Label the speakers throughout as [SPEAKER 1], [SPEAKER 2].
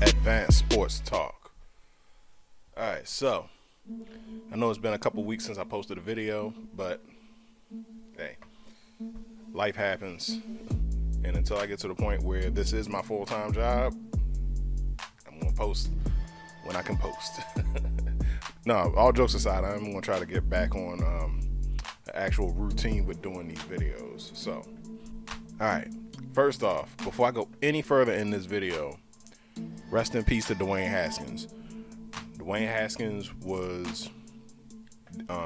[SPEAKER 1] Advanced Sports Talk. Alright, so I know it's been a couple weeks since I posted a video, but hey, life happens. And until I get to the point where this is my full-time job, I'm going to post when I can post. No, all jokes aside, I'm going to try to get back on an actual routine with doing these videos. So, alright, first off, before I go any further in this video, rest in peace to Dwayne Haskins. Dwayne Haskins was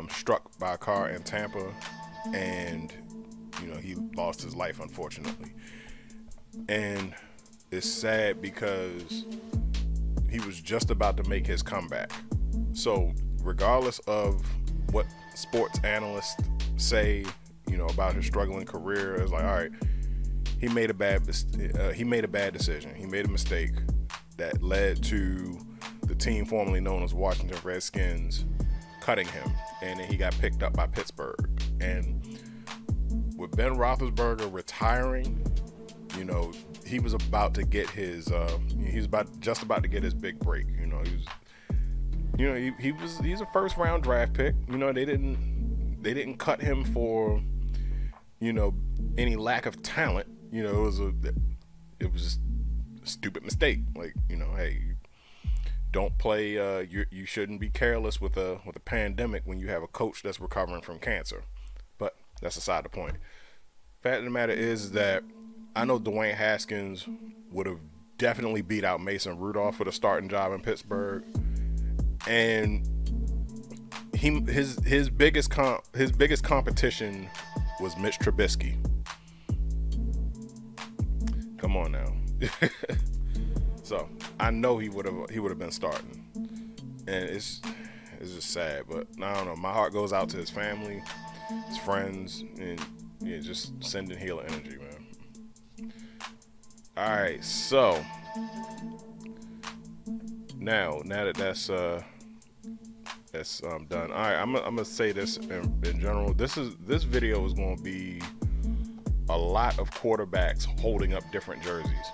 [SPEAKER 1] struck by a car in Tampa, and he lost his life, unfortunately. And it's sad because he was just about to make his comeback. So regardless of what sports analysts say, about his struggling career, it's like, all right, he made a bad decision. He made a mistake that led to the team formerly known as Washington Redskins cutting him, and then he got picked up by Pittsburgh. And with Ben Roethlisberger retiring, he was about to get his just about to get his big break. He's a first round draft pick. They didn't cut him for any lack of talent. It was just a stupid mistake. Like, hey, don't play. You shouldn't be careless with a pandemic when you have a coach that's recovering from cancer. But that's aside the point. Fact of the matter is that I know Dwayne Haskins would have definitely beat out Mason Rudolph for the starting job in Pittsburgh, and his biggest competition was Mitch Trubisky. Come on now. So I know he would have been starting, and it's just sad. But I don't know. My heart goes out to his family, his friends, and just sending healing energy, man. All right, so now that that's done. All right, I'm gonna say this in general. This video is going to be a lot of quarterbacks holding up different jerseys,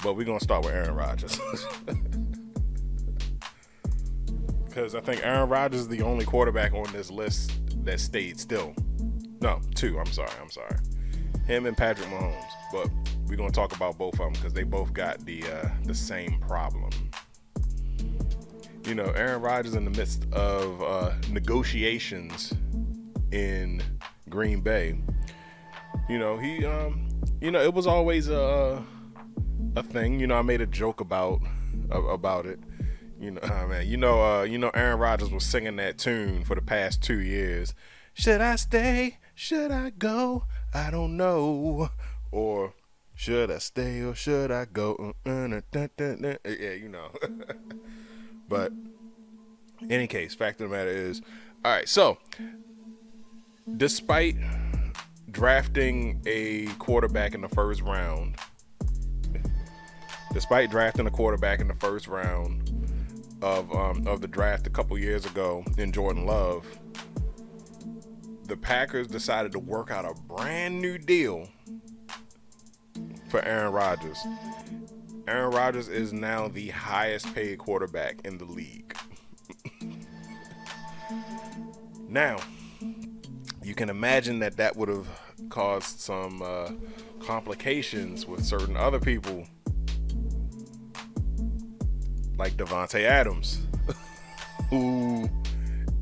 [SPEAKER 1] but we're gonna start with Aaron Rodgers because I think Aaron Rodgers is the only quarterback on this list that stayed still. No, two. I'm sorry. Him and Patrick Mahomes, but we're gonna talk about both of them because they both got the same problem. Aaron Rodgers, in the midst of negotiations in Green Bay, it was always a thing. I made a joke about it. Aaron Rodgers was singing that tune for the past 2 years. Should I stay? Should I go? I don't know. Or should I stay or should I go? Yeah, But in any case, fact of the matter is, all right, so despite drafting a quarterback in the first round of the draft a couple years ago in Jordan Love, the Packers decided to work out a brand new deal for Aaron Rodgers. Aaron Rodgers is now the highest paid quarterback in the league. Now, you can imagine that would have caused some complications with certain other people, like Davante Adams, who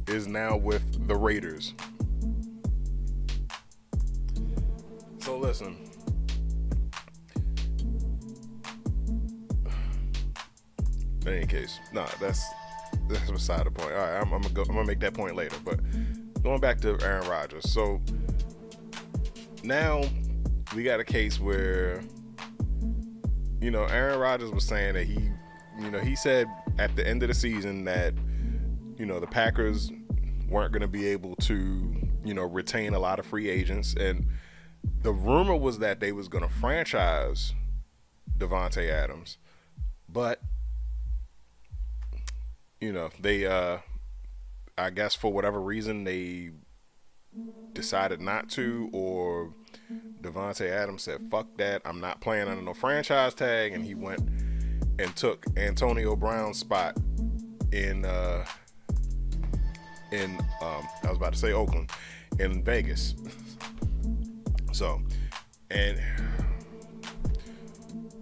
[SPEAKER 1] is now with the Raiders. So listen, in any case, that's beside the point. All right, I'm gonna make that point later. But going back to Aaron Rodgers, so now we got a case where Aaron Rodgers was saying that he said at the end of the season that the Packers weren't going to be able to retain a lot of free agents, and the rumor was that they was going to franchise Davante Adams, but they I guess for whatever reason they decided not to, or Davante Adams said, fuck that, I'm not playing under no franchise tag, and he went and took Antonio Brown's spot in I was about to say Oakland, in Vegas. So, and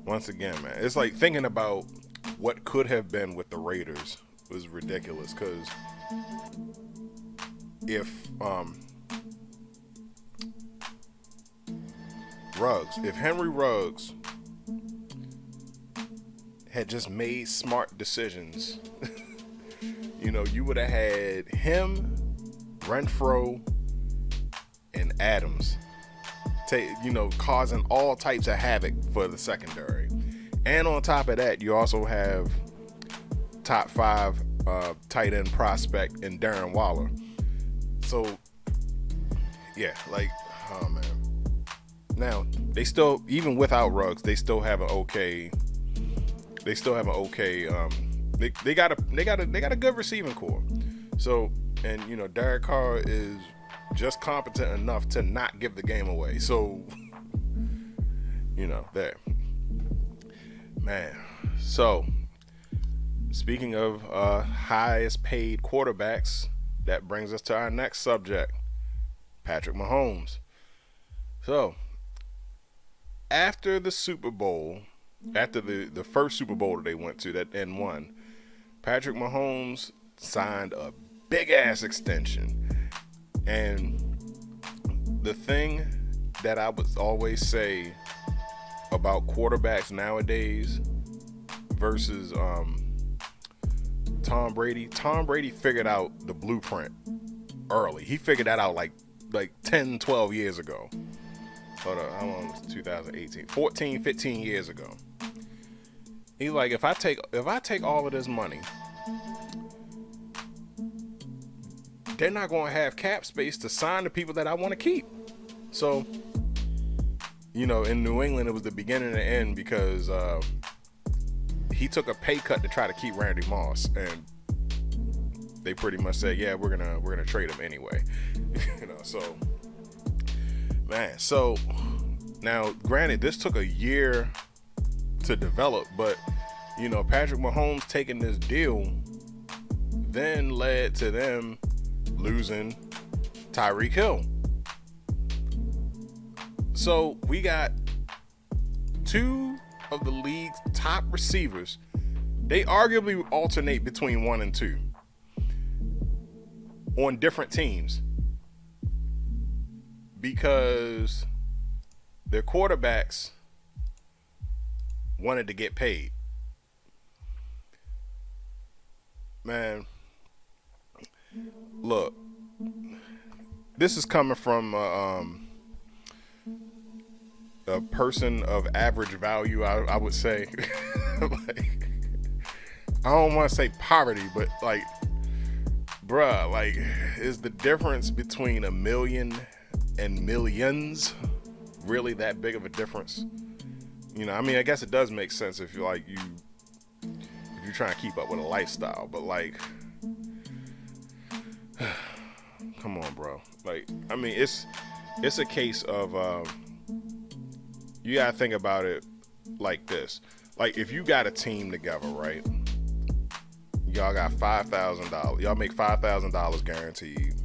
[SPEAKER 1] once again, man, it's like thinking about what could have been with the Raiders was ridiculous. Because if Henry Ruggs had just made smart decisions, you would have had him, Renfro, and Adams, causing all types of havoc for the secondary. And on top of that, you also have top 5 tight end prospect in Darren Waller. So, yeah, oh man. Now, they still, even without Ruggs, they still have an okay. They got a good receiving core. So, and Derek Carr is just competent enough to not give the game away. So, there. Man. So, speaking of highest paid quarterbacks, that brings us to our next subject, Patrick Mahomes. So, after the Super Bowl, after the first Super Bowl that they went to and won, Patrick Mahomes signed a big ass extension. And the thing that I would always say about quarterbacks nowadays versus Tom Brady figured out the blueprint early. He figured that out like 10, 12 years ago. Hold on, how long was it? 2018? 14, 15 years ago. He's like, if I take all of this money, they're not going to have cap space to sign the people that I want to keep. So, in New England, it was the beginning and the end because he took a pay cut to try to keep Randy Moss, and they pretty much said, yeah, we're gonna trade him anyway. So, man. So now, granted, this took a year to develop, but Patrick Mahomes taking this deal then led to them losing Tyreek Hill. So we got 2 of the league's top receivers. They arguably alternate between 1 and 2 on different teams because their quarterbacks wanted to get paid. Man, look, this is coming from a person of average value, I would say. I don't want to say poverty, but is the difference between $1 million and millions really that big of a difference? I guess it does make sense if you're trying to keep up with a lifestyle, but come on, bro. It's a case of you gotta think about it like this. If you got a team together, right? Y'all got $5,000. Y'all make $5,000 guaranteed.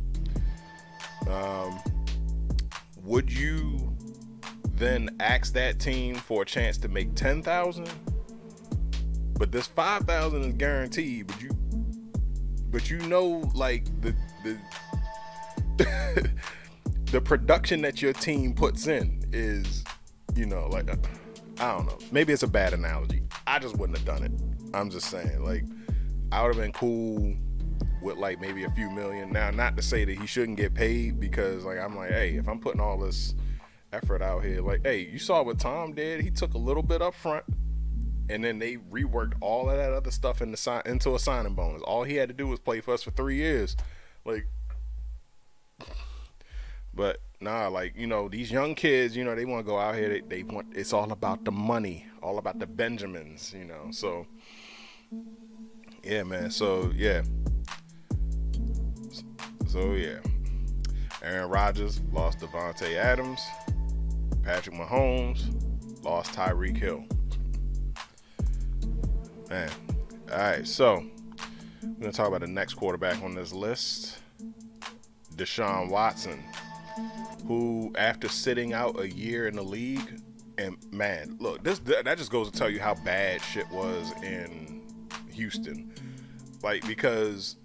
[SPEAKER 1] Would you then ask that team for a chance to make $10,000? But this $5,000 is guaranteed. But the production that your team puts in is, I don't know. Maybe it's a bad analogy. I just wouldn't have done it. I'm just saying, I would have been cool with maybe a few million. Now, not to say that he shouldn't get paid, because I'm hey, if I'm putting all this effort out here, hey, you saw what Tom did. He took a little bit up front, and then they reworked all of that other stuff into a signing bonus. All he had to do was play for us for 3 years. But nah, these young kids, they want to go out here. They want, it's all about the money, all about the Benjamins, So, yeah, man. So yeah. Aaron Rodgers lost Devontae Adams. Patrick Mahomes lost Tyreek Hill. Man. All right, so we're gonna talk about the next quarterback on this list, Deshaun Watson, who, after sitting out a year in the league, and man, look, that just goes to tell you how bad shit was in Houston. Like, because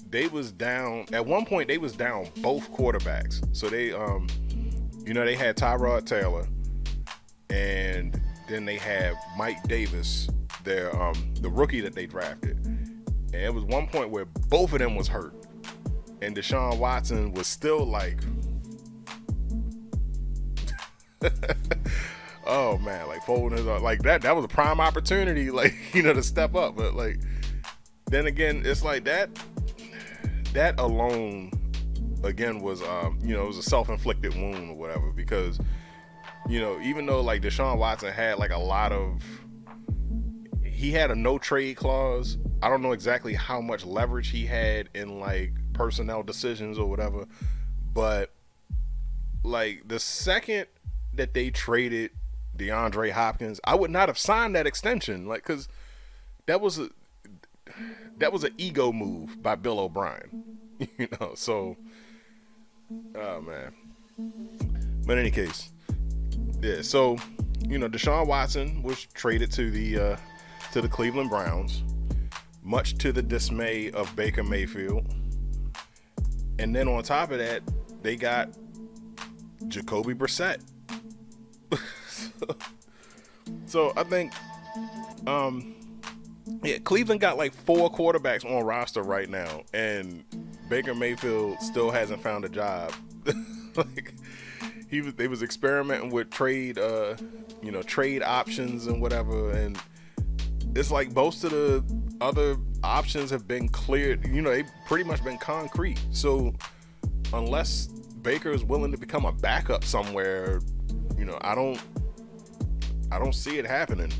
[SPEAKER 1] they was down at one point, they was down both quarterbacks. So they they had Tyrod Taylor, and then they had Mike Davis, their the rookie that they drafted. And it was one point where both of them was hurt, and Deshaun Watson was still like oh man, like folding his arms. Like that was a prime opportunity, like, to step up. But like, then again, it's like that alone again was it was a self-inflicted wound or whatever, because even though like Deshaun Watson had like he had a no trade clause. I don't know exactly how much leverage he had in like personnel decisions or whatever, but like the second that they traded DeAndre Hopkins, I would not have signed that extension, like, because that was an ego move by Bill O'Brien, So, oh man. But in any case, yeah. So, Deshaun Watson was traded to the Cleveland Browns, much to the dismay of Baker Mayfield, and then on top of that, they got Jacoby Brissett. So I think, Cleveland got like 4 quarterbacks on roster right now, and Baker Mayfield still hasn't found a job. Like, they was experimenting with trade options and whatever, and it's like most of the other options have been cleared. They've pretty much been concrete. So unless Baker is willing to become a backup somewhere, I don't see it happening.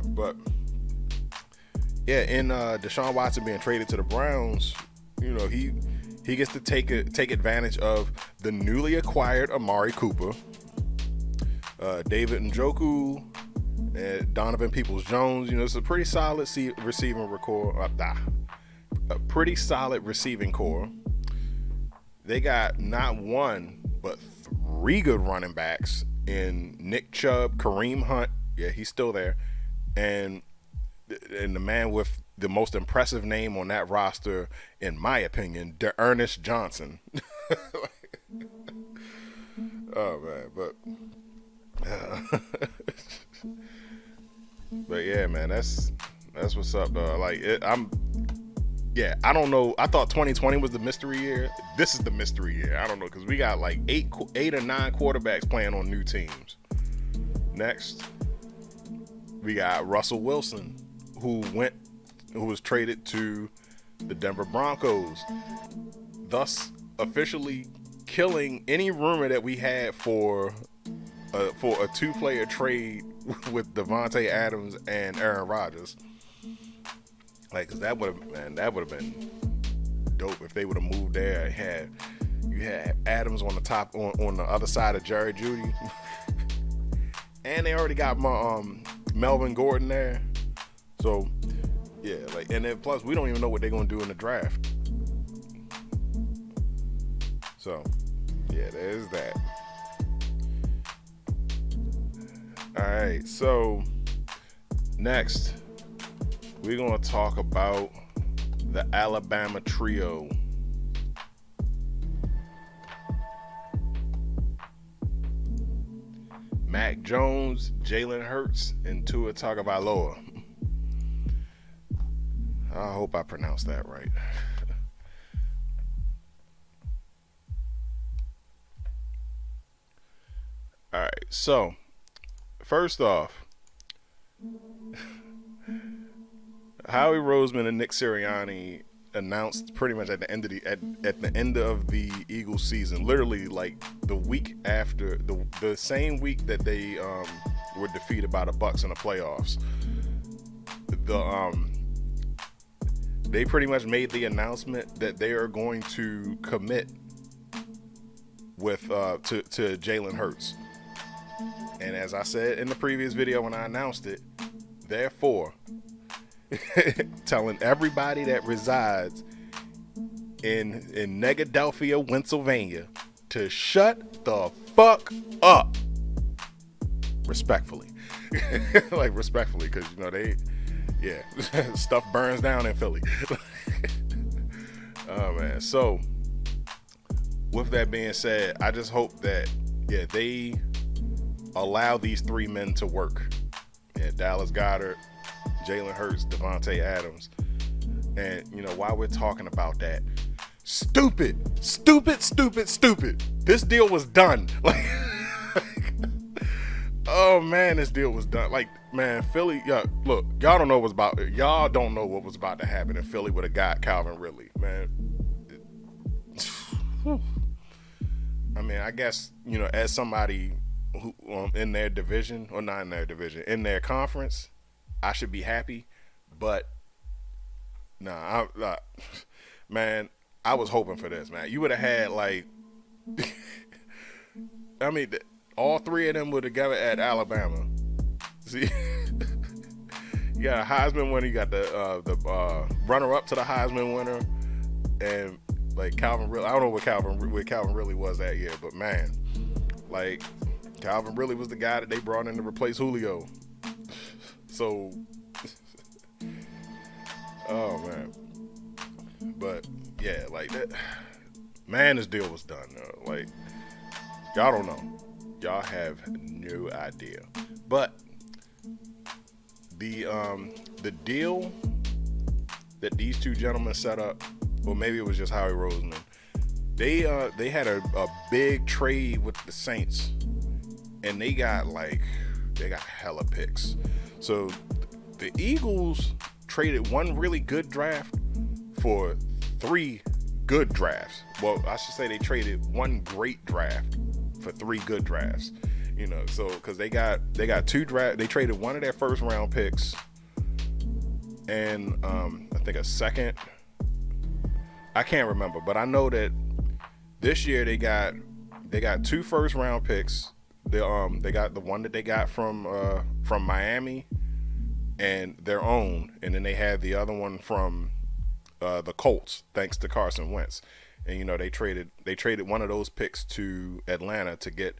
[SPEAKER 1] But yeah, in Deshaun Watson being traded to the Browns, he gets to take advantage of the newly acquired Amari Cooper, David Njoku, and Donovan Peoples-Jones. It's a pretty solid receiving core. A pretty solid receiving core. They got not one but 3 good running backs in Nick Chubb, Kareem Hunt. Yeah, he's still there, and the man with the most impressive name on that roster, in my opinion, D'Ernest Johnson. Oh man, but yeah, man, that's what's up, though. Like, I don't know. I thought 2020 was the mystery year. This is the mystery year. I don't know, because we got like 8 or 9 quarterbacks playing on new teams. Next, we got Russell Wilson, who was traded to the Denver Broncos, thus officially killing any rumor that we had for a 2-player trade with Devontae Adams and Aaron Rodgers. Like, 'cause that would have been dope if they would have moved there. You had Adams on the top on the other side of Jerry Jeudy, and they already got Melvin Gordon there. So yeah, like, and then plus we don't even know what they're gonna do in the draft. So yeah, there's that. All right, so next we're gonna talk about the Alabama trio. Mac Jones, Jalen Hurts, and Tua Tagovailoa. I hope I pronounced that right. All right, so first off, Howie Roseman and Nick Sirianni announced pretty much at the end of the Eagles season, literally like the week after, the same week that they were defeated by the Bucs in the playoffs. They pretty much made the announcement that they are going to commit with to Jalen Hurts. And as I said in the previous video when I announced it, therefore, telling everybody that resides in Negadelphia, Pennsylvania, to shut the fuck up. Respectfully. Like, respectfully, because, you know, stuff burns down in Philly. Oh, man. So, with that being said, I just hope that, they allow these three men to work. Dallas Goedert, Jalen Hurts, Devontae Adams. And, you know, while we're talking about that, stupid. This deal was done. Like, oh man, this deal was done. Like, man, Philly, look, y'all don't know what was about to happen if Philly would have got Calvin Ridley, man. I mean, I guess, you know, as somebody who in their division, or not in their division, in their conference, I should be happy, but man, I was hoping for this, man. You would have had, like, I mean, all three of them were together at Alabama. See, you got a Heisman winner, you got the runner-up to the Heisman winner, and like Calvin Ridley. I don't know where Calvin Ridley was that year, but man, like, Calvin Ridley was the guy that they brought in to replace Julio. So, oh man, but yeah, like that. Man, this deal was done. Like, y'all don't know. Y'all have no idea. But the deal that these two gentlemen set up, or maybe it was just Howie Roseman, they had a big trade with the Saints, and they got hella picks. So the Eagles traded one really good draft for three good drafts. Well, I should say they traded one great draft for three good drafts. You know, so because they got two draft, they traded one of their first round picks and I think a second. I can't remember, but I know that this year they got two first round picks. They got the one that they got from Miami and their own, and then they had the other one from the Colts, thanks to Carson Wentz. And, you know, they traded one of those picks to Atlanta to get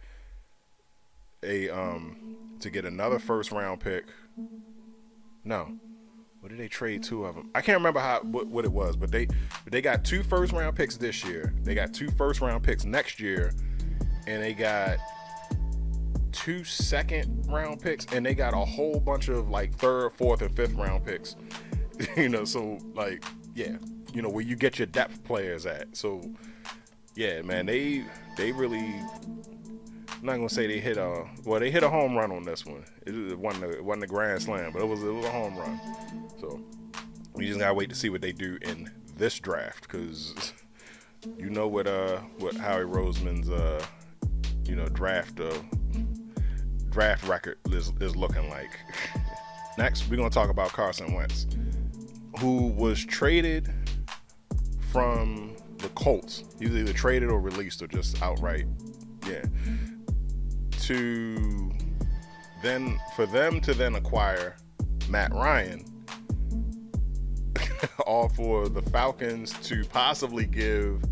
[SPEAKER 1] another first round pick. No, what did they trade two of them? I can't remember what it was, but they got two first round picks this year. They got two first round picks next year, and they got two second round picks, and they got a whole bunch of like third, fourth, and fifth round picks. You know, so like, yeah, you know, where you get your depth players at. So yeah, man, they really, I'm not gonna say they hit a home run on this one. It wasn't a grand slam, but it was a home run. So we just gotta wait to see what they do in this draft, because you know what Howie Roseman's draft record is looking like. Next, we're gonna talk about Carson Wentz, who was traded from the Colts. He was either traded or released, or just outright, for them to then acquire Matt Ryan, all for the Falcons to possibly give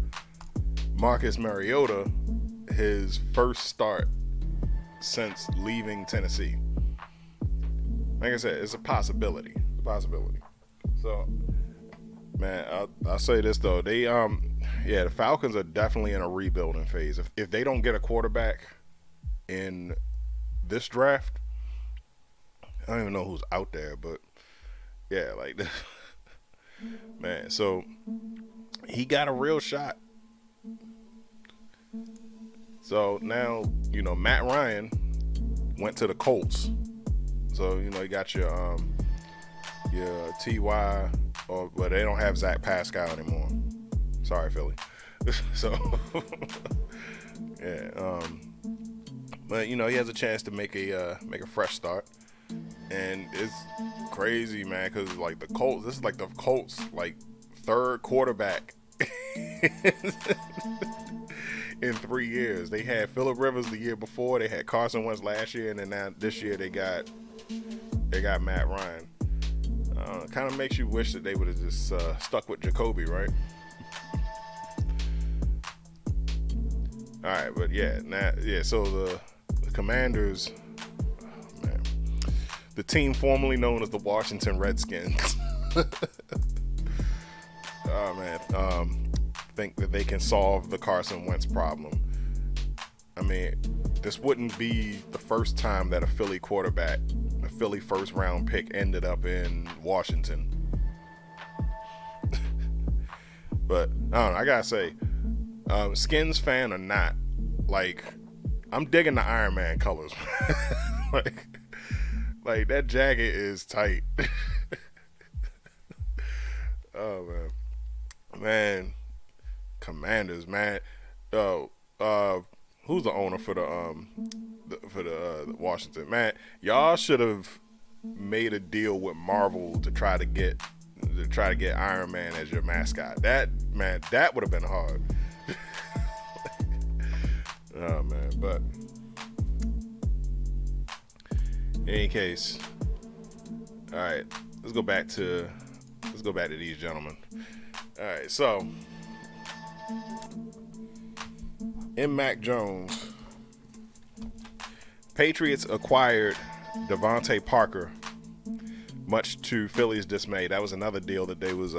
[SPEAKER 1] Marcus Mariota his first start since leaving Tennessee. Like I said, it's a possibility. So, man, I'll say this though. They the Falcons are definitely in a rebuilding phase. If they don't get a quarterback in this draft, I don't even know who's out there, but yeah, like, man, so he got a real shot. So now, you know, Matt Ryan went to the Colts. So, you know, you got your T.Y., but they don't have Zach Pascal anymore. Sorry, Philly. So, yeah. But, you know, he has a chance to make a fresh start. And it's crazy, man, because, like, the Colts, this is like the Colts, like, third quarterback in 3 years. They had Phillip Rivers the year before, they had Carson Wentz last year, and then now this year they got they got Matt Ryan. Kind of makes you wish that they would have just stuck with Jacoby, right? All right, but so the Commanders, man, the team formerly known as the Washington Redskins, think that they can solve the Carson Wentz problem. I mean, this wouldn't be the first time that a Philly quarterback, a Philly first round pick, ended up in Washington. But I don't know, I gotta say, Skins fan or not, like, I'm digging the Iron Man colors. like that jacket is tight. Oh man, Commanders, man. Who's the owner for the Washington? Man, y'all should have made a deal with Marvel to try to get Iron Man as your mascot. That would have been hard. Oh man, but in any case, all right, let's go back to these gentlemen. All right, so in Mac Jones, Patriots acquired Devontae Parker, much to Philly's dismay. That was another deal that they was,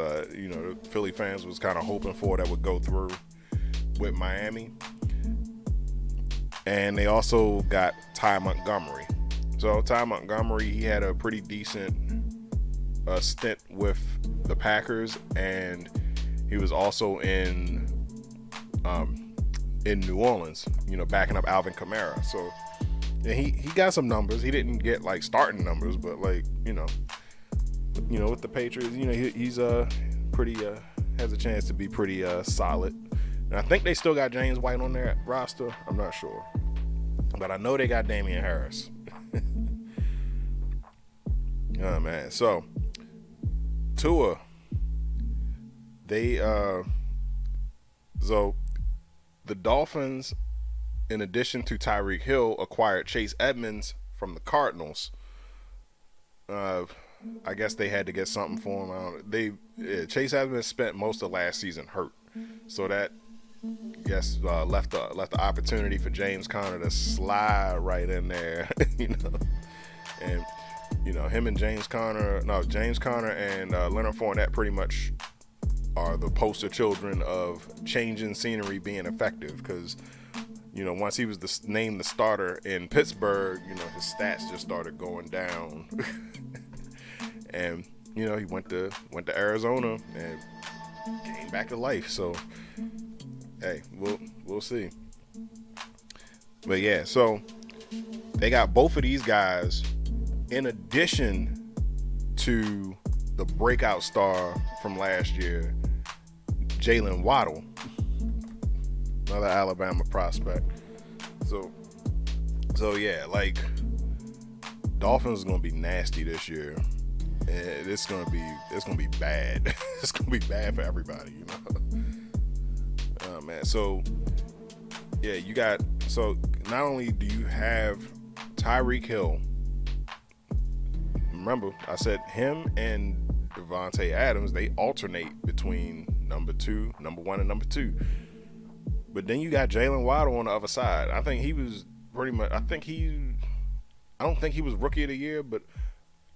[SPEAKER 1] Philly fans was kind of hoping for that would go through with Miami. And they also got Ty Montgomery. So Ty Montgomery, he had a pretty decent stint with the Packers, and he was also in New Orleans, backing up Alvin Kamara. So and he got some numbers. He didn't get like starting numbers, but like with the Patriots, he's pretty has a chance to be pretty solid. And I think they still got James White on their roster. I'm not sure, but I know they got Damian Harris. Oh man, so Tua, so the Dolphins, in addition to Tyreek Hill, acquired Chase Edmonds from the Cardinals. I guess they had to get something for him. Chase Edmonds spent most of last season hurt, so that left the opportunity for James Conner to slide right in there, and him and James Conner and Leonard Fournette pretty much are the poster children of changing scenery being effective, because once he was named the starter in Pittsburgh, his stats just started going down. And he went to Arizona and came back to life. So hey, we'll see. But yeah, so they got both of these guys in addition to the breakout star from last year, Jalen Waddle, another Alabama prospect. So yeah, like, Dolphins is gonna be nasty this year, and it's gonna be bad. It's gonna be bad for everybody, Oh man, so yeah, not only do you have Tyreek Hill. Remember, I said him and Devontae Adams, they alternate between number 1, and number 2. But then you got Jalen Waddle on the other side. I think he was pretty much. I don't think he was Rookie of the Year, but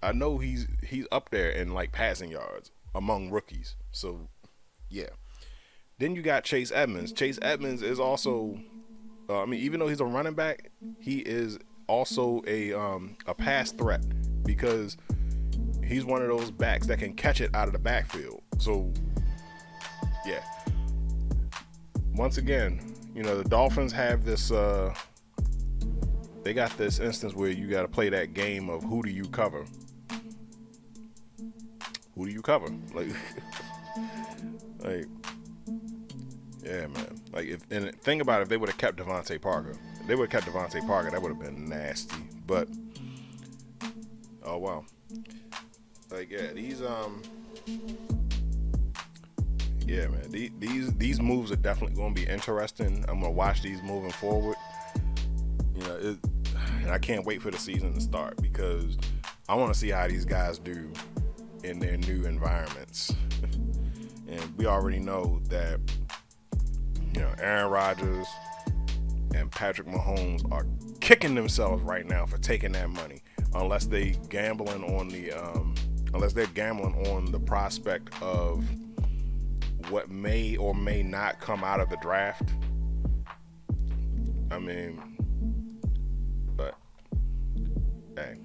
[SPEAKER 1] I know he's up there in like passing yards among rookies. So yeah. Then you got Chase Edmonds. Chase Edmonds is also, even though he's a running back, he is also a pass threat, because he's one of those backs that can catch it out of the backfield. So yeah. Once again, the Dolphins have this, they got this instance where you got to play that game of who do you cover? Who do you cover? Like, yeah, man. Like, think about it, if they would have kept Devontae Parker. If they would have kept Devontae Parker, that would have been nasty. But, oh, wow. Like, yeah, yeah, man. These moves are definitely going to be interesting. I'm going to watch these moving forward. And I can't wait for the season to start, because I want to see how these guys do in their new environments. And we already know that, Aaron Rodgers and Patrick Mahomes are kicking themselves right now for taking that money, unless they're gambling on the prospect of what may or may not come out of the draft. I mean, but hey,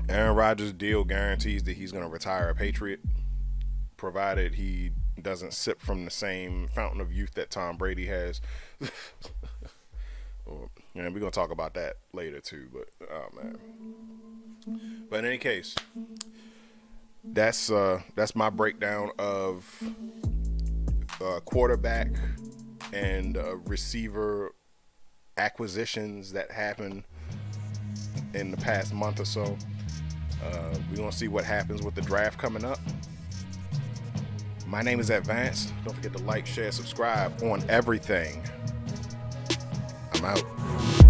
[SPEAKER 1] Aaron Rodgers' deal guarantees that he's going to retire a Patriot, provided he doesn't sip from the same fountain of youth that Tom Brady has. And we're going to talk about that later too. But oh man. But in any case, that's my breakdown of quarterback and receiver acquisitions that happened in the past month or so. We're going to see what happens with the draft coming up. My name is Advance. Don't forget to like, share, subscribe on everything. I'm out.